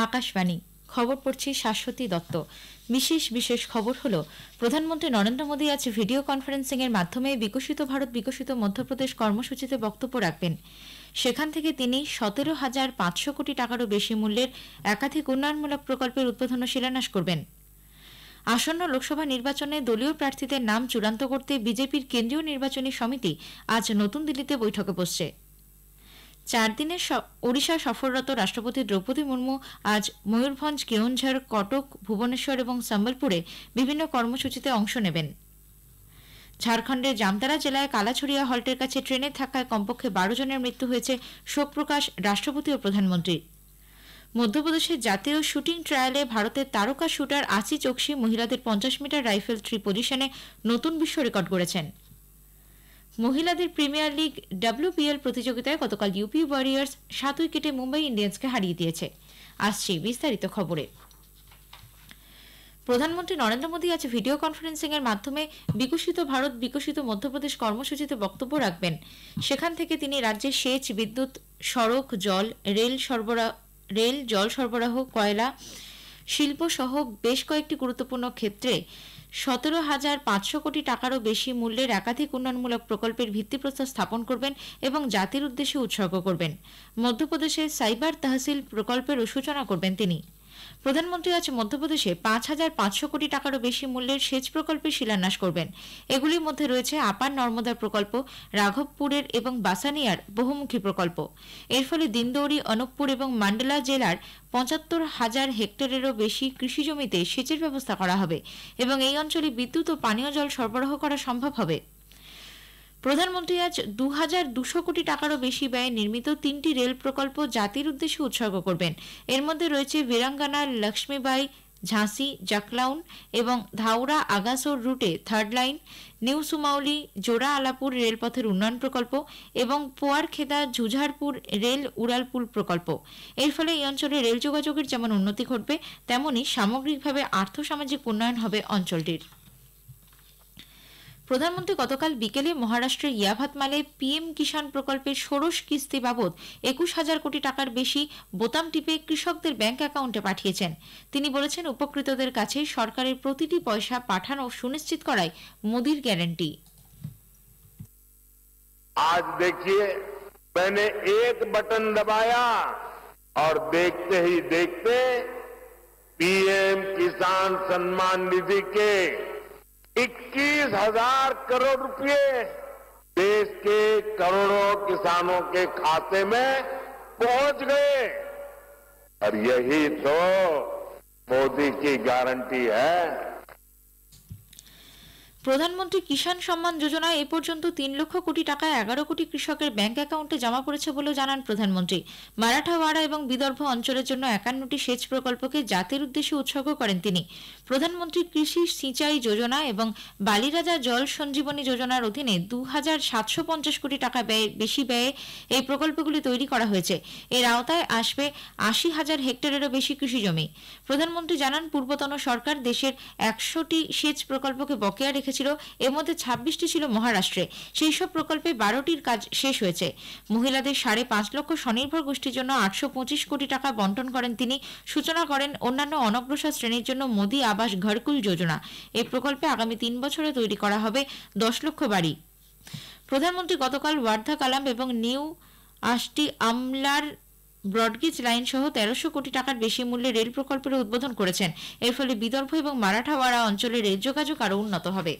আকাশবাণী খবর পড়ছি শাশ্বতী দত্ত। বিশেষ খবর হলো প্রধানমন্ত্রী নরেন্দ্র মোদী আজ ভিডিও কনফারেন্সিং এর মাধ্যমে বিকশিত ভারত বিকশিত মধ্যপ্রদেশ কর্মসূচিতে বক্তব্য রাখবেন। সেখান থেকে তিনি 17,500 কোটি টাকারও বেশি মূল্যের একাধিক উন্নয়নমূলক প্রকল্পের উদ্বোধন ও শিলান্যাস করবেন। আসন্ন লোকসভা নির্বাচনে দলীয় প্রার্থীদের নাম চূড়ান্ত করতে বিজেপির কেন্দ্রীয় নির্বাচনী সমিতি আজ নতুন দিল্লিতে বৈঠকে বসছে। 4 দিনের ওড়িশা সফররত রাষ্ট্রপতি দ্রৌপদী মুর্মু আজ ময়ূরভঞ্জ, কেওনঝর, কটক, ভুবনেশ্বর এবং সম্বলপুরে বিভিন্ন কর্মসূচিতে অংশ নেবেন। ঝাড়খণ্ডের জামতারা জেলায় কালাছড়িয়া হল্টের কাছে ট্রেনের ধাক্কায় কমপক্ষে 12 জনের মৃত্যু হয়েছে, শোক প্রকাশ রাষ্ট্রপতি ও প্রধানমন্ত্রীর। মধ্যপ্রদেশের জাতীয় শুটিং ট্রায়ালে ভারতের তারকা শুটার আসি চোকসি মহিলাদের 50 মিটার রাইফেল 3 পজিশনে নতুন বিশ্ব রেকর্ড করেছেন। মহিলাদের প্রিমিয়ার লিগ WPL প্রতিযোগিতায় গতকাল ইউপি ওয়ারিয়র্স 7 উইকেটে মুম্বাই ইন্ডিয়ান্সকে হারিয়ে দিয়েছে। আসছে বিস্তারিত খবরে। প্রধানমন্ত্রী নরেন্দ্র মোদী আজ ভিডিও কনফারেন্সিং এর মাধ্যমে বিকশিত ভারত বিকশিত মধ্যপ্রদেশ কর্মসূচিতে বক্তব্য রাখবেন। সেখান থেকে তিনি রাজ্যের সেচ, বিদ্যুৎ, সড়ক, জল, জল সরবরাহ, কয়লা, শিল্প সহ বেশ কয়েকটি গুরুত্বপূর্ণ ক্ষেত্রে 17,500 কোটি টাকারও বেশি মূল্যের একাধিক উন্নয়নমূলক প্রকল্পের ভিত্তিপ্রস্তর স্থাপন করবেন এবং জাতির উদ্দেশ্যে উৎসর্গ করবেন। মধ্যপ্রদেশে সাইবার তহসিল প্রকল্পেরও সূচনা করবেন তিনি। প্রধানমন্ত্রী আজ মধ্যপ্রদেশে 5,500 কোটি টাকারও বেশি মূল্যের সেচ প্রকল্পের শিলান্যাস করবেন। এগুলির মধ্যে রয়েছে আপার নর্মদার প্রকল্প, রাঘবপুরের এবং বাসানিয়ার বহুমুখী প্রকল্প। এর ফলে দিনদৌরি, অনুপপুর এবং মান্ডলা জেলার 75,000 হেক্টরেরও বেশি কৃষি জমিতে সেচের ব্যবস্থা করা হবে এবং এই অঞ্চলে বিদ্যুৎ ও পানীয় জল সরবরাহ করা সম্ভব হবে। প্রধানমন্ত্রী আজ 2,200 কোটি টাকারও বেশি ব্যয়ে নির্মিত 3টি রেল প্রকল্প জাতির উদ্দেশ্যে উৎসর্গ করবেন। এর মধ্যে রয়েছে বীরাঙ্গানা লক্ষ্মীবাই ঝাঁসি জাকলাউন এবং ধাউরা আগাসোর রুটে 3rd লাইন, নিউ সুমাউলি জোড়া আলাপুর রেলপথের উন্নয়ন প্রকল্প এবং পোয়ারখেদা ঝুঝারপুর রেল উড়ালপুল প্রকল্প। এর ফলে এই অঞ্চলে রেল যোগাযোগের যেমন উন্নতি ঘটবে, তেমনি সামগ্রিকভাবে আর্থসামাজিক উন্নয়ন হবে অঞ্চলটির। প্রধানমন্ত্রী গতকাল বিকেলে মহারাষ্ট্রের ইয়াভাতমালে PM কিষাণ প্রকল্পের ষোড়শ কিস্তি বাবদ 21,000 কোটি টাকার বেশি বোতাম টিপে কৃষকদের ব্যাংক অ্যাকাউন্টে পাঠিয়েছেন। তিনি বলেছেন, উপকৃতদের কাছে সরকারের প্রতিটি পয়সা পাঠানো সুনিশ্চিত করাই মোদির গ্যারান্টি। आज देखिए, मैंने एक बटन दबाया और देखते ही देखते PM किसान सम्मान निधि के 21,000 करोड़ रुपए देश के करोड़ों किसानों के खाते में पहुंच गए और यही तो मोदी की गारंटी है। প্রধানমন্ত্রী কিষাণ সম্মান যোজনায় এ পর্যন্ত 3 লক্ষ কোটি টাকা 11 কোটি কৃষকের ব্যাংক অ্যাকাউন্টে জমা পড়েছে বলে জানান প্রধানমন্ত্রী। মারাঠাওয়াড়া এবং বিদর্ভ অঞ্চলের জন্য 51টি সেচ প্রকল্পকে জাতির উদ্দেশ্যে উৎসর্গ করেন তিনি। প্রধানমন্ত্রী কৃষি সিঁচাই যোজনা এবং বালিরাজা জল সঞ্জীবনী যোজনার অধীনে 2,750 কোটি টাকা বেশি ব্যয়ে এই প্রকল্পগুলি তৈরি করা হয়েছে। এর আওতায় আসবে 80,000 হেক্টরেরও বেশি কৃষি জমি। প্রধানমন্ত্রী জানান, পূর্বতন সরকার দেশের 100টি সেচ প্রকল্পকে বকেয়া রেখেছিল। এর মধ্যে 26টি ছিল মহারাষ্ট্রে। সেই সব প্রকল্পে 12টির কাজ শেষ হয়েছে। মহিলাদের 5.5 লক্ষ স্বনির্ভর গোষ্ঠীর জন্য 825 কোটি টাকা বন্টন করেন তিনি। সূচনা করেন অন্যান্য অনগ্রসর শ্রেণীর জন্য মোদি আবাস ঘরকুল যোজনা। এই প্রকল্পে আগামী 3 বছরে তৈরি করা হবে 10 লক্ষ বাড়ি। প্রধানমন্ত্রী গতকাল ওয়ার্ধা কালাম এবং নিউ আষ্টি আমলার ব্রডগেজ লাইন সহ 1300 কোটি টাকার বেশি মূল্যের রেল প্রকল্পের উদ্বোধন করেছেন। এর ফলে বিদর্ভ এবং মারাঠাওয়াড়া অঞ্চলে রেল যোগাযোগ আরও উন্নত হবে।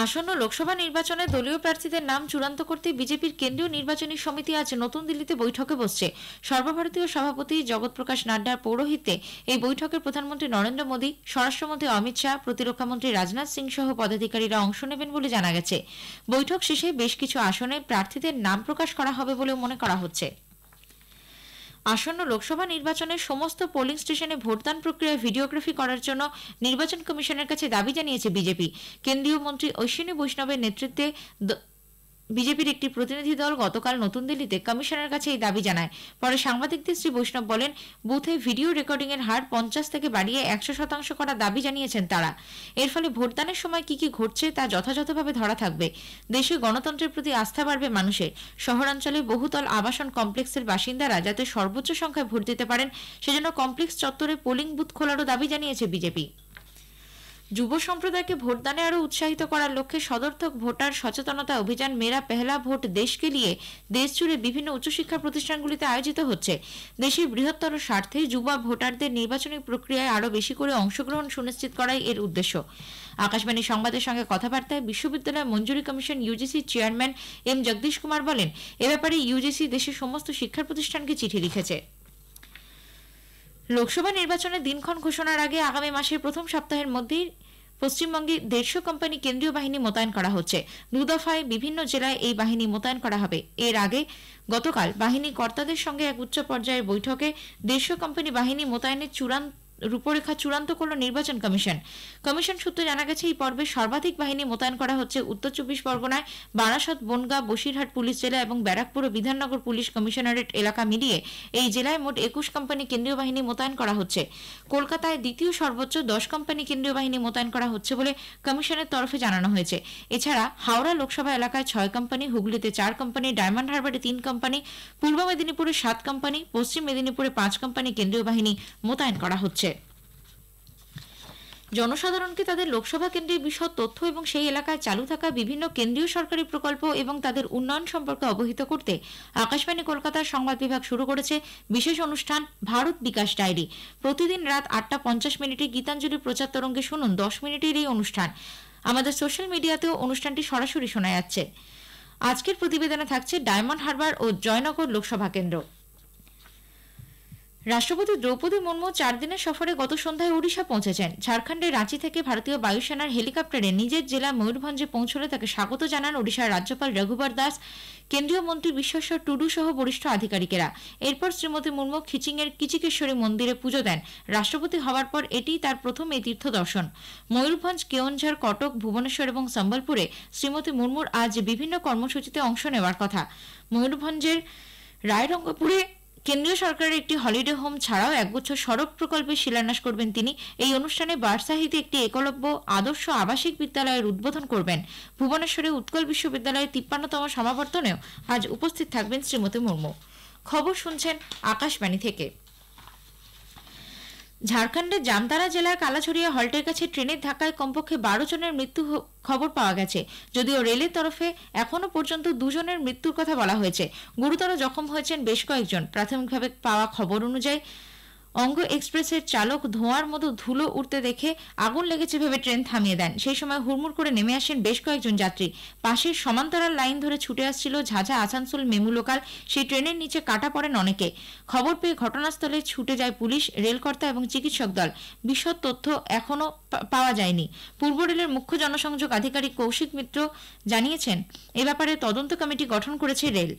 আসন্ন লোকসভা নির্বাচনে দলীয় প্রার্থীদের নাম চূড়ান্ত করতে বিজেপির কেন্দ্রীয় নির্বাচনী সমিতি আজ নতুন দিল্লিতে বৈঠকে বসছে। সর্বভারতীয় সভাপতি জগৎ প্রকাশ নাড্ডার পৌরোহিত্যে এই বৈঠকে প্রধানমন্ত্রী নরেন্দ্র মোদী, স্বরাষ্ট্রমন্ত্রী অমিত শাহ, প্রতিরক্ষামন্ত্রী রাজনাথ সিং সহ পদাধিকারীরা অংশ নেবেন বলে জানা গেছে। বৈঠক শেষে বেশ কিছু আসনে প্রার্থীদের নাম প্রকাশ করা হবে বলেও মনে করা হচ্ছে। আসন্ন লোকসভা নির্বাচনের সমস্ত পোলিং স্টেশনে ভোটদান প্রক্রিয়া ভিডিওগ্রাফি করার জন্য নির্বাচন কমিশনের কাছে দাবি জানিয়েছে বিজেপি। কেন্দ্রীয় মন্ত্রী অশ্বিনী বৈষ্ণবের নেতৃত্বে বিজেপির একটি প্রতিনিধি দল গতকাল নতুন দিল্লিতে কমিশনের কাছে এই দাবি জানায়। পরে সাংবাদিকদের শ্রী বৈষ্ণব বলেন, বুথে ভিডিও রেকর্ডিং এর হার 50 থেকে বাড়িয়ে 100% করার দাবি জানিয়েছেন তারা। এর ফলে ভোটদানের সময় কি কি ঘটছে তা যথাযথভাবে ধরা থাকবে। দেশে গণতন্ত্রের প্রতি আস্থা বাড়বে মানুষের। শহরাঞ্চলে বহুতল আবাসন কমপ্লেক্সের বাসিন্দারা যাতে সর্বোচ্চ সংখ্যায় ভোট দিতে পারেন, সেজন্য কমপ্লেক্স চত্বরে পোলিং বুথ খোলারও দাবি জানিয়েছে বিজেপি। যুব সম্প্রদায়কে ভোটদানে আরও উৎসাহিত করার লক্ষ্যে সদর্থক ভোটার সচেতনতা অভিযান মেরা পেহলা ভোট দেশকে নিয়ে দেশজুড়ে বিভিন্ন উচ্চশিক্ষা প্রতিষ্ঠানগুলিতে আয়োজিত হচ্ছে। দেশের বৃহত্তর স্বার্থে যুবা ভোটারদের নির্বাচনী প্রক্রিয়ায় আরও বেশি করে অংশগ্রহণ সুনিশ্চিত করাই এর উদ্দেশ্য। আকাশবাণী সংবাদের সঙ্গে কথাবার্তায় বিশ্ববিদ্যালয় মঞ্জুরি commission UGC chairman M Jagadish Kumar বলেন, এ ব্যাপারে ইউজিসি দেশের সমস্ত শিক্ষা প্রতিষ্ঠানকে চিঠি লিখেছে। লোকসভা নির্বাচনের দিনক্ষণ ঘোষণার আগে আগামী মাসের প্রথম সপ্তাহের মধ্যেই পশ্চিমবঙ্গে 150 কোম্পানি কেন্দ্রীয় বাহিনী মোতায়েন করা হচ্ছে। 2 দফায় বিভিন্ন জেলায় এই বাহিনী মোতায়েন করা হবে। এর আগে গতকাল বাহিনী কর্তাদের সঙ্গে এক উচ্চ পর্যায়ের বৈঠকে 150 কোম্পানি বাহিনী মোতায়েনের রূপরেখা চূড়ান্ত করল নির্বাচন কমিশন। কমিশন সূত্রে জানা গেছে, এই পর্বে সর্বাধিক বাহিনী মোতায়েন করা হচ্ছে উত্তর 24 পরগনায়। বারাসত, বনগাঁ, বসিরহাট পুলিশ জেলা এবং ব্যারাকপুর ও বিধাননগর পুলিশ কমিশনারেট এলাকা মিলিয়ে এই জেলায় মোট 21 কোম্পানি কেন্দ্রীয় বাহিনী মোতায়েন করা হচ্ছে। কলকাতায় দ্বিতীয় সর্বোচ্চ 10 কোম্পানি কেন্দ্রীয় বাহিনী মোতায়েন করা হচ্ছে বলে কমিশনের তরফে জানানো হয়েছে। এছাড়া হাওড়া লোকসভা এলাকায় 6 কোম্পানি, হুগলিতে 4 কোম্পানি, ডায়মন্ড হারবারে 3 কোম্পানি, পূর্ব মেদিনীপুরে 7 কোম্পানি, পশ্চিম মেদিনীপুরে 5 কোম্পানি কেন্দ্রীয় বাহিনী মোতায়েন করা হচ্ছে। জনসাধারণকে তাদের লোকসভা কেন্দ্রের বিশদ তথ্য এবং সেই এলাকায় চালু থাকা বিভিন্ন কেন্দ্রীয় সরকারি প্রকল্প এবং তাদের উন্নয়ন সম্পর্কে অবহিত করতে আকাশবাণী কলকাতার সংবাদ বিভাগ শুরু করেছে বিশেষ অনুষ্ঠান ভারত বিকাশ ডায়েরি। প্রতিদিন রাত 8:50 মিনিটে গীতাঞ্জলি প্রচার তরঙ্গে শুনুন 10 মিনিটের এই অনুষ্ঠান। আমাদের সোশ্যাল মিডিয়াতেও অনুষ্ঠানটি সরাসরি শোনা যাচ্ছে। আজকের প্রতিবেদনে থাকছে ডায়মন্ড হারবার ও জয়নগর লোকসভা কেন্দ্র। রাষ্ট্রপতি দ্রৌপদী মুর্মু 4 দিনের সফরে গত সন্ধ্যায় ওড়িশা পৌঁছেছেন। ঝাড়খণ্ডের রাঁচি থেকে ভারতীয় বায়ুসেনার হেলিকপ্টারে নিজের জেলা ময়ূরভঞ্জে পৌঁছলে তাকে স্বাগত জানান ওড়িশার রাজ্যপাল রঘুবর দাস, কেন্দ্রীয় মন্ত্রী বিশ্বেশ্বর টুডু সহ বরিষ্ঠ আধিকারিকেরা। এরপর শ্রীমতী মুর্মু খিচিংয়ের কিচিকেশ্বরী মন্দিরে পুজো দেন। রাষ্ট্রপতি হওয়ার পর এটিই তার প্রথম এই তীর্থ দর্শন। ময়ূরভঞ্জ, কেওনঝাড়, কটক, ভুবনেশ্বর এবং সম্বলপুরে শ্রীমতী মুর্মুর আজ বিভিন্ন কর্মসূচিতে অংশ নেওয়ার কথা। ময়ূরভঞ্জের রায়রঙ্গপুরে কেন্দ্রীয় সরকারের একটি হলিডে হোম ছাড়াও একগুচ্ছ সড়ক প্রকল্পের শিলান্যাস করবেন তিনি। এই অনুষ্ঠানে বারসাহিতে একটি একলব্য আদর্শ আবাসিক বিদ্যালয়ের উদ্বোধন করবেন। ভুবনেশ্বরে উৎকল বিশ্ববিদ্যালয়ের 53তম সমাবর্তনেও আজ উপস্থিত থাকবেন শ্রীমতী মুর্মু। খবর শুনছেন আকাশবাণী থেকে। ঝাড়খণ্ডের জামতারা জেলার কালাছড়িয়া হল্টের কাছে ট্রেনের ধাক্কায় কমপক্ষে 12 জনের মৃত্যু খবর পাওয়া গেছে। যদিও রেলের তরফে এখনো পর্যন্ত 2 জনের মৃত্যুর কথা বলা হয়েছে। গুরুতর জখম হয়েছেন বেশ কয়েকজন। প্রাথমিকভাবে পাওয়া খবর অনুযায়ী অঙ্গ এক্সপ্রেসের চালক ধোঁয়ার মতো ধুলো উঠতে দেখে আগুন লেগেছে ভেবে ট্রেন থামিয়ে দেন। সেই সময় হুড়মুড় করে নেমে আসেন বেশ কয়েকজন যাত্রী। পাশের সমান্তরাল লাইন ধরে ছুটে আসছিল ঝাঝা আসানসোল মেমু লোকাল। সেই ট্রেনের নিচে কাটা পড়েন অনেকে। খবর পেয়ে ঘটনাস্থলে ছুটে যায় পুলিশ, রেলকর্তা এবং চিকিৎসক দল। বিশদ তথ্য এখনো পাওয়া যায়নি। পূর্ব রেলের মুখ্য জনসংযোগ আধিকারিক কৌশিক মিত্র জানিয়েছেন, এ ব্যাপারে তদন্ত কমিটি গঠন করেছে রেল।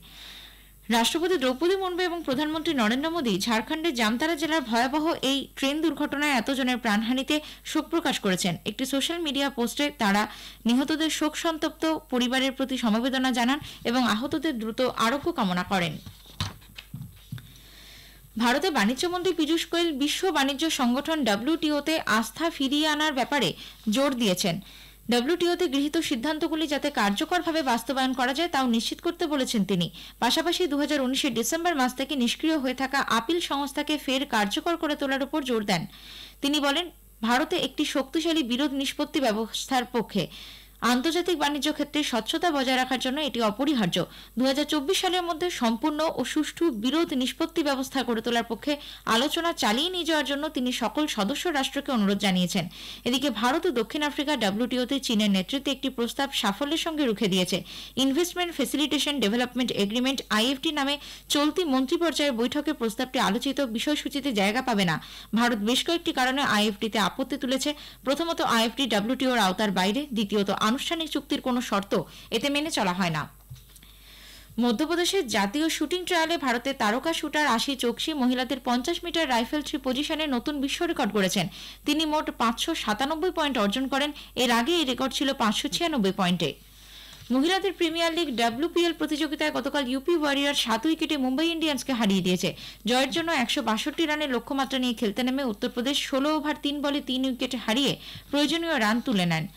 রাষ্ট্রপতি দ্রৌপদী মুর্মু এবং প্রধানমন্ত্রী নরেন্দ্র মোদী ঝাড়খণ্ডের জামতারা জেলার ভয়াবহ এই ট্রেন দুর্ঘটনায় এতজনের প্রাণহানিতে শোক প্রকাশ করেছেন। একটি সোশ্যাল মিডিয়া পোস্টে তাঁরা নিহতদের শোক সন্তপ্ত পরিবারের প্রতি সমবেদনা জানান এবং আহতদের দ্রুত আরোগ্য কামনা করেন। ভারতের বাণিজ্যমন্ত্রী পীযূষ গোয়েল বিশ্ব বাণিজ্য সংগঠন WTO-তে আস্থা ফিরিয়ে আনার ব্যাপারে জোর দিয়েছেন। WTO-তে গৃহীত সিদ্ধান্তগুলি যাতে কার্যকরভাবে বাস্তবায়ন করা যায় তাও নিশ্চিত করতে বলেছেন তিনি। পাশাপাশি 2019 ডিসেম্বর মাস থেকে নিষ্ক্রিয় হয়ে থাকা আপিল সংস্থাকে ফের কার্যকর করে তোলার উপর জোর দেন। তিনি বলেন, ভারতে একটি শক্তিশালী বিরোধ নিষ্পত্তি ব্যবস্থার পক্ষে। আন্তর্জাতিক বাণিজ্য ক্ষেত্রে স্বচ্ছতা বজায় রাখার জন্য এটি অপরিহার্য। 2024 সালের মধ্যে সম্পূর্ণ ও সুষ্ঠু বিরোধ নিষ্পত্তি ব্যবস্থা গড়ে তোলার পক্ষে আলোচনা চালিয়ে নিয়ে যাওয়ার জন্য তিনি সকল সদস্য রাষ্ট্রকে অনুরোধ জানিয়েছেন। এদিকে ভারত ও দক্ষিণ আফ্রিকা WTO-তে চীনের নেতৃত্বে একটি প্রস্তাব সাফল্যের সঙ্গে রুখে দিয়েছে। Investment facilitation development agreement IFT নামে চলতি মন্ত্রী পর্যায়ের বৈঠকে প্রস্তাবটি আলোচিত বিষয়সূচিতে জায়গা পাবে না। ভারত বেশ কয়েকটি কারণে IFT-তে আপত্তি তুলেছে। প্রথমত, IFT WTO-র আওতার বাইরে। দ্বিতীয়ত, আনুষ্ঠানিক চুক্তির কোনো শর্ত এতে মেনে চলা হয় না। মধ্যপ্রদেশের জাতীয় শুটিং ট্রায়ালে ভারতের তারকা শুটার আশি চোকসি মহিলাদের 50 মিটার রাইফেল থ্রি পজিশনে নতুন বিশ্ব রেকর্ড করেছেন। তিনি মোট 597 পয়েন্ট অর্জন করেন। এর আগে এই রেকর্ড ছিল 596 পয়েন্টে। মহিলাদের প্রিমিয়ার লিগ WPL প্রতিযোগিতায় গতকাল ইউপি ওয়ারিয়র 7 উইকেটে মুম্বাই ইন্ডিয়ান্সকে হারিয়ে দিয়েছে। জয়ের জন্য 162 রানের লক্ষ্যমাত্রা নিয়ে খেলতে নেমে উত্তরপ্রদেশ 16 ওভার 3 বলে 3 উইকেট হারিয়ে প্রয়োজনীয় রান তুলে নেন।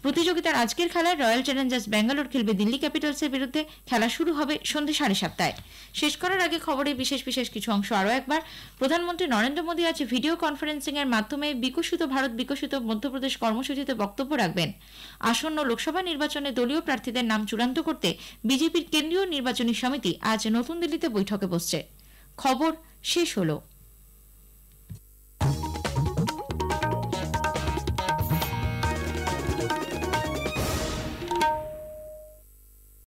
প্রতিযোগিতার আজকের খেলায় রয়্যাল চ্যালেঞ্জার্স ব্যাঙ্গালোর খেলবে দিল্লি ক্যাপিটালসের বিরুদ্ধে। খেলা শুরু হবে সন্ধ্যে 7:30টায়। শেষ করার আগে খবরের বিশেষ কিছু অংশ আরও একবার। প্রধানমন্ত্রী নরেন্দ্র মোদী আজ ভিডিও কনফারেন্সিং এর মাধ্যমে বিকশিত ভারত বিকশিত মধ্যপ্রদেশ কর্মসূচিতে বক্তব্য রাখবেন। আসন্ন লোকসভা নির্বাচনে দলীয় প্রার্থীদের নাম চূড়ান্ত করতে বিজেপির কেন্দ্রীয় নির্বাচনী সমিতি আজ নতুন দিল্লিতে বৈঠকে বসছে। খবর শেষ হলো।